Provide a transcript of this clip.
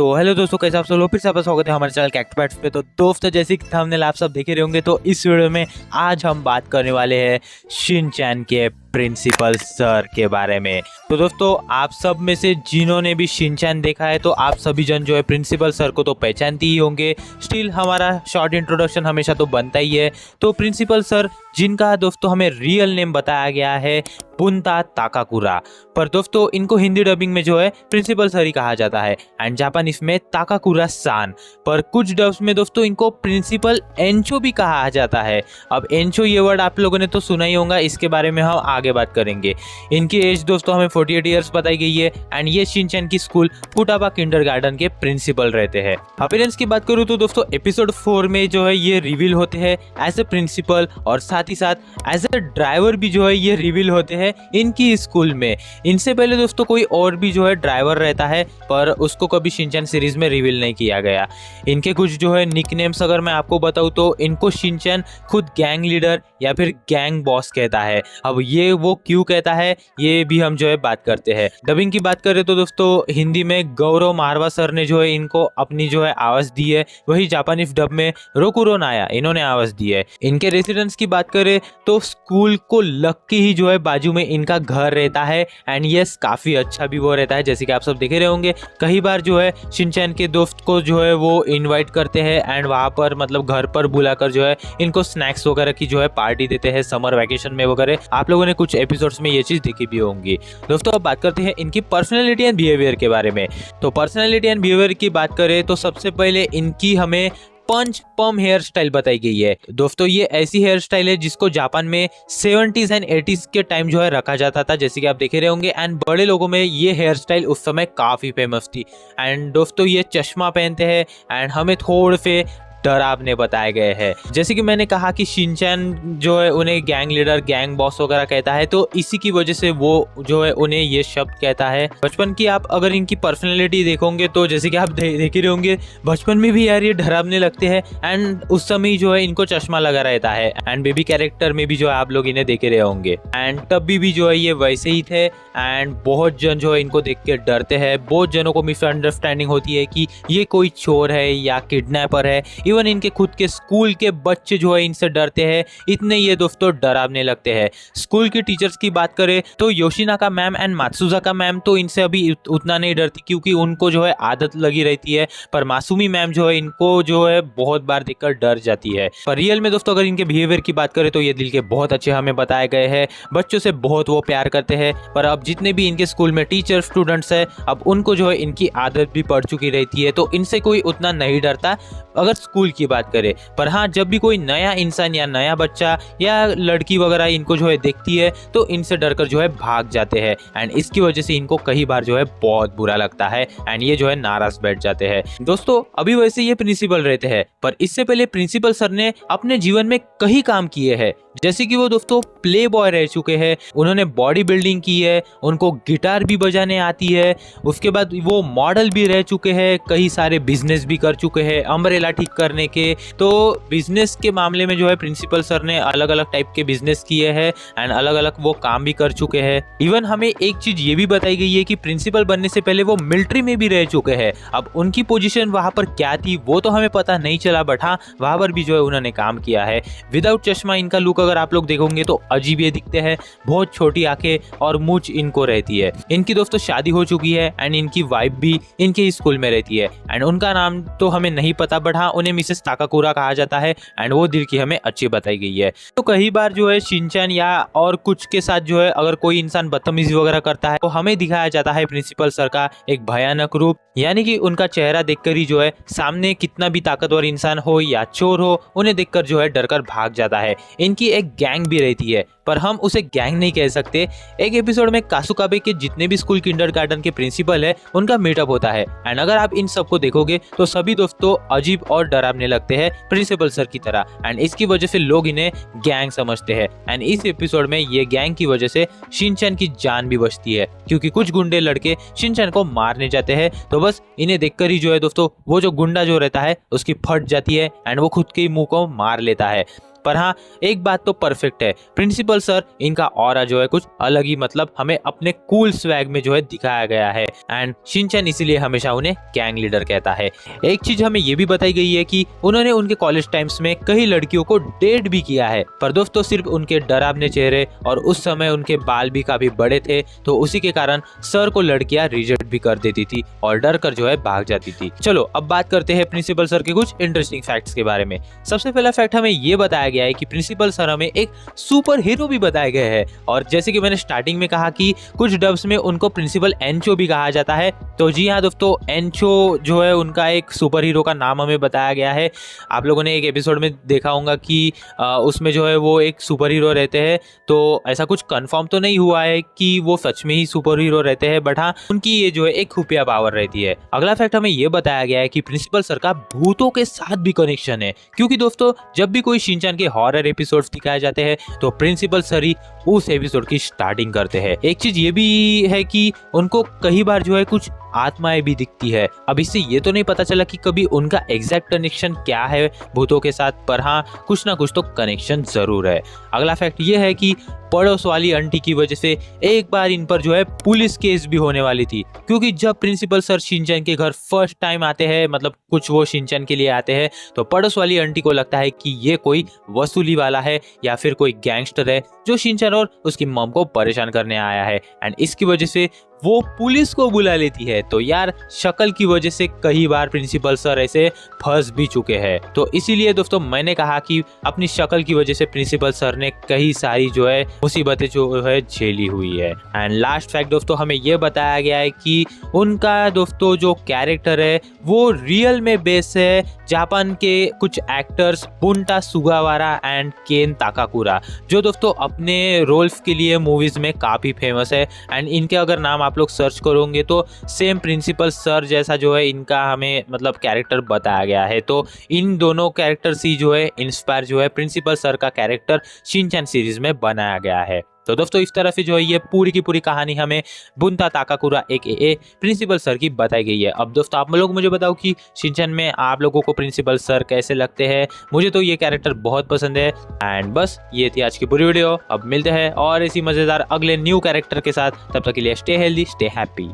तो हेलो दोस्तों, कैसे आप सब लोग? फिर से आपका स्वागत है हमारे चैनल कैक्टपैट्स पे। तो दोस्तों, जैसे कि थंबनेल आप सब देखे रहे होंगे, तो इस वीडियो में आज हम बात करने वाले हैं शिनचैन के प्रिंसिपल सर के बारे में। तो दोस्तों, आप सब में से जिन्होंने भी शिनचैन देखा है, तो आप सभी जन जो है प्रिंसिपल सर को तो पहचानते ही होंगे। स्टिल हमारा शॉर्ट इंट्रोडक्शन हमेशा तो बनता ही है। तो प्रिंसिपल सर, जिनका दोस्तों हमें रियल नेम बताया गया है बुंता ताकाकुरा, पर दोस्तों इनको हिंदी डबिंग में जो है प्रिंसिपल सर ही कहा जाता है एंड जापानीज में ताकाकुरा सान। पर कुछ डब्स में दोस्तों इनको प्रिंसिपल एंचो भी कहा जाता है। अब एंचो ये वर्ड आप लोगों ने तो सुना ही होगा, इसके बारे में हम आगे बात करेंगे। इनकी एज दोस्तों हमें 48 ईयर्स बताई गई है एंड ये शिनचैन की स्कूल फुटाबा किंडरगार्टन के प्रिंसिपल रहते हैं। अपीयरेंस की बात करूँ तो दोस्तों एपिसोड 4 में जो है ये रिवील होते हैं एज ए प्रिंसिपल, और साथ ही साथ एज ए ड्राइवर भी जो है ये रिवील होते हैं इनकी स्कूल में। इनसे पहले दोस्तों कोई और भी जो है ड्राइवर रहता है, पर उसको कभी शिनचैन सीरीज में रिवील नहीं किया गया। इनके कुछ जो है निकनेम्स अगर मैं आपको बताऊं तो इनको शिनचैन खुद गैंग लीडर या फिर गैंग बॉस कहता है। अब ये वो क्यों कहता है, ये भी हम जो है बात करते हैं। डबिंग की बात करें तो दोस्तों हिंदी में गौरव मारवा सर ने जो है इनको अपनी जो है आवाज दी है, वही जापानीज डब में रोकुरो नाया इन्होंने आवाज दी है। इनके रेसिडेंस की बात करें तो स्कूल को लग के ही जो है बाजू में इनका घर रहता है एंड यस काफी अच्छा भी वो रहता है। जैसे कि आप सब देखे रहे होंगे, कई बार जो है शिनचैन के दोस्त को जो है वो इनवाइट करते हैं एंड वहां पर मतलब घर पर बुलाकर जो है इनको स्नैक्स वगैरह की जो है पार्टी देते हैं समर वैकेशन में वगैरह। आप लोगों ने कुछ एपिसोड्स में ये चीज देखी भी होंगी। दोस्तों अब बात करते हैं इनकी पर्सनैलिटी एंड बिहेवियर के बारे में। तो पर्सनैलिटी एंड बिहेवियर की बात करें तो सबसे पहले इनकी हमें पंच पम हेयर स्टाइल बताई गई है। दोस्तों ये ऐसी हेयर स्टाइल है जिसको जापान में 70s एंड 80s के टाइम जो है रखा जाता था, जैसे कि आप देखे रहे होंगे। एंड बड़े लोगों में ये हेयर स्टाइल उस समय काफी फेमस थी। एंड दोस्तों ये चश्मा पहनते हैं एंड हमें थोड़े से डरावने बताए गए हैं। जैसे कि मैंने कहा कि शिनचैन जो है उन्हें गैंग लीडर गैंग बॉस वगैरह कहता है, तो इसी की वजह से वो जो है उन्हें ये शब्द कहता है। बचपन की आप अगर इनकी पर्सनैलिटी देखोगे तो जैसे कि आप देख ही रहे होंगे, बचपन में भी यार ये डरावने लगते हैं एंड उस समय जो है इनको चश्मा लगा रहता है। एंड बेबी कैरेक्टर में भी जो है आप लोग इन्हें देखे रहे होंगे एंड तब भी जो है ये वैसे ही थे। एंड बहुत जन जो है इनको देख के डरते हैं। बहुत जनों को मिसअंडरस्टैंडिंग होती है कि ये कोई चोर है या किडनैपर है। इवन इनके खुद के स्कूल के बच्चे जो है इनसे डरते हैं, इतने ये दोस्तों डरावने लगते हैं। स्कूल की टीचर्स की बात करें तो योशिनाका मैम एंड मात्सुजाका मैम तो इनसे अभी उतना नहीं डरती क्योंकि उनको जो है आदत लगी रहती है, पर मासूमी मैम जो है इनको जो है बहुत बार देखकर डर जाती है। पर रियल में दोस्तों अगर इनके बिहेवियर की बात करें तो ये दिल के बहुत अच्छे हमें बताए गए हैं। बच्चों से बहुत वो प्यार करते हैं। पर अब जितने भी इनके स्कूल में टीचर स्टूडेंट्स है, अब उनको जो है इनकी आदत भी पड़ चुकी रहती है, तो इनसे कोई उतना नहीं डरता अगर स्कूल की बात करें। पर हाँ, जब भी कोई नया इंसान या नया बच्चा या लड़की वगैरह इनको जो है देखती है तो इनसे डरकर जो है भाग जाते हैं एंड इसकी वजह से इनको कई बार जो है बहुत बुरा लगता है एंड ये जो है नाराज बैठ जाते हैं। दोस्तों अभी वैसे ये प्रिंसिपल रहते हैं, पर इससे पहले प्रिंसिपल सर ने अपने जीवन में कई काम किए हैं। जैसे कि वो दोस्तों प्ले बॉय रह चुके हैं, उन्होंने बॉडी बिल्डिंग की है, उनको गिटार भी बजाने आती है। उसके बाद वो मॉडल भी रह चुके हैं, कई सारे बिजनेस भी कर चुके हैं अम्ब्रेला ठीक करने के। तो बिजनेस के मामले में जो है प्रिंसिपल सर ने अलग अलग टाइप के बिजनेस किए हैं एंड अलग अलग वो काम भी कर चुके हैं। इवन हमें एक चीज ये भी बताई गई है कि प्रिंसिपल बनने से पहले वो मिलिट्री में भी रह चुके हैं। अब उनकी पोजीशन वहां पर क्या थी वो तो हमें पता नहीं चला, बट हाँ वहां पर भी जो है उन्होंने काम किया है। विदाउट चश्मा इनका लुक अगर आप लोग देखोगे तो अजीब ये दिखते हैं। बहुत छोटी आंखें और मूंछ इनको रहती है। इनकी दोस्तों शादी हो चुकी है एंड इनकी वाइफ भी इनके स्कूल में रहती है एंड उनका नाम तो हमें नहीं पता, बट हाँ उन्हें मिसेस ताकाकुरा कहा जाता है एंड वो दिल की हमें अच्छी बताई गई है। तो कई बार जो है शिनचैन या और कुछ के साथ जो है अगर कोई इंसान बदतमीजी वगैरह करता है तो हमें दिखाया जाता है प्रिंसिपल सर का एक भयानक रूप, यानी कि उनका चेहरा देखकर ही जो है सामने कितना भी ताकतवर इंसान हो या चोर हो, उन्हें देखकर जो है डरकर भाग जाता है। इनकी एक गैंग भी रहती है, पर हम उसे गैंग नहीं कह सकते। एक एपिसोड में कासुकाबे के जितने भी स्कूल किंडरगार्टन के प्रिंसिपल है उनका मीटअप होता है एंड अगर आप इन सबको देखोगे तो सभी दोस्तों अजीब और डरावने लगते हैं प्रिंसिपल सर की तरह एंड इसकी वजह से लोग इन्हें गैंग समझते हैं। एंड इस एपिसोड में ये गैंग की वजह से शिनचैन की जान भी बचती है क्योंकि कुछ गुंडे लड़के शिनचैन को मारने जाते हैं, तो बस इन्हें देखकर ही जो है दोस्तों वो जो गुंडा जो रहता है उसकी फट जाती है एंड वो खुद के मुंह को मार लेता है। पर हाँ, एक बात तो परफेक्ट है, प्रिंसिपल सर इनका ऑरा जो है कुछ अलग ही मतलब हमें अपने कूल स्वैग में जो है दिखाया गया है एंड शिनचैन इसीलिए हमेशा उन्हें गैंग लीडर कहता है। एक चीज हमें ये भी बताई गई है कि उन्होंने उनके कॉलेज टाइम्स में कई लड़कियों को डेट भी किया है, पर दोस्तों सिर्फ उनके डरावने चेहरे और उस समय उनके बाल भी काफी बड़े थे, तो उसी के कारण सर को लड़कियां रिजेक्ट भी कर देती थी और डर कर जो है भाग जाती थी। चलो अब बात करते हैं प्रिंसिपल सर के कुछ इंटरेस्टिंग फैक्ट्स के बारे में। सबसे पहला फैक्ट हमें ये बताया गया है कि प्रिंसिपल सर हमें एक सुपर हीरो भी बताए गए हैं, और जैसे कि मैंने स्टार्टिंग में कहा कि कुछ डब्स में उनको प्रिंसिपल एंचो भी कहा जाता है, तो जी हाँ दोस्तों, एंचो जो है उनका एक सुपर हीरो का नाम हमें बताया गया है। आप लोगों ने एक एपिसोड में देखा होगा कि उसमें जो है वो एक सुपर हीरो रहते हैं, तो ऐसा कुछ कंफर्म तो नहीं हुआ है कि वो सच में ही सुपर हीरो रहते हैं, बट हाँ उनकी ये जो है एक खुफिया पावर रहती है। अगला फैक्ट हमें ये बताया गया है कि प्रिंसिपल सर का भूतों के साथ भी कनेक्शन है, क्योंकि दोस्तों जब भी कोई शिनचैन के हॉरर एपिसोड्स दिखाए जाते हैं तो प्रिंसिपल सर ही उस एपिसोड की स्टार्टिंग करते हैं। एक चीज ये भी है कि उनको कई बार जो है कुछ आत्माएं भी दिखती है। अब इससे ये तो नहीं पता चला कि कभी उनका एग्जैक्ट कनेक्शन क्या है भूतों के साथ, पर हाँ कुछ ना कुछ तो कनेक्शन जरूर है। अगला फैक्ट ये है कि पड़ोस वाली आंटी की वजह से एक बार इन पर जो है पुलिस केस भी होने वाली थी, क्योंकि जब प्रिंसिपल सर शिनचैन के घर फर्स्ट टाइम आते हैं, मतलब कुछ वो शिनचैन के लिए आते हैं, तो पड़ोस वाली आंटी को लगता है कि ये कोई वसूली वाला है या फिर कोई गैंगस्टर है जो शिनचैन और उसकी मॉम को परेशान करने आया है, एंड इसकी वजह से वो पुलिस को बुला लेती है। तो यार शक्ल की वजह से कई बार प्रिंसिपल सर ऐसे फंस भी चुके हैं, तो इसीलिए दोस्तों मैंने कहा कि अपनी शक्ल की वजह से प्रिंसिपल सर ने कई सारी जो है मुसीबतें जो है झेली हुई है। एंड लास्ट फैक्ट दोस्तों हमें ये बताया गया है कि उनका दोस्तों जो कैरेक्टर है वो रियल में बेस है जापान के कुछ एक्टर्स बुंटा सुगावारा एंड केन ताकाकुरा, जो दोस्तों अपने रोल्स के लिए मूवीज में काफी फेमस है। एंड इनके अगर नाम आप लोग सर्च करोगे तो सेम प्रिंसिपल सर जैसा जो है इनका हमें मतलब कैरेक्टर बताया गया है, तो इन दोनों कैरेक्टर्स ही जो है इंस्पायर जो है प्रिंसिपल सर का कैरेक्टर शिनचैन सीरीज में बनाया गया है। तो दोस्तों इस तरह से जो है ये पूरी की पूरी कहानी हमें बुंता ताकाकुरा AKA प्रिंसिपल सर की बताई गई है। अब दोस्तों आप लोग मुझे बताओ कि शिनचैन में आप लोगों को प्रिंसिपल सर कैसे लगते हैं। मुझे तो ये कैरेक्टर बहुत पसंद है। एंड बस ये थी आज की पूरी वीडियो। अब मिलते हैं और इसी मजेदार अगले न्यू कैरेक्टर के साथ, तब तक के लिए स्टे हेल्दी स्टे हैप्पी।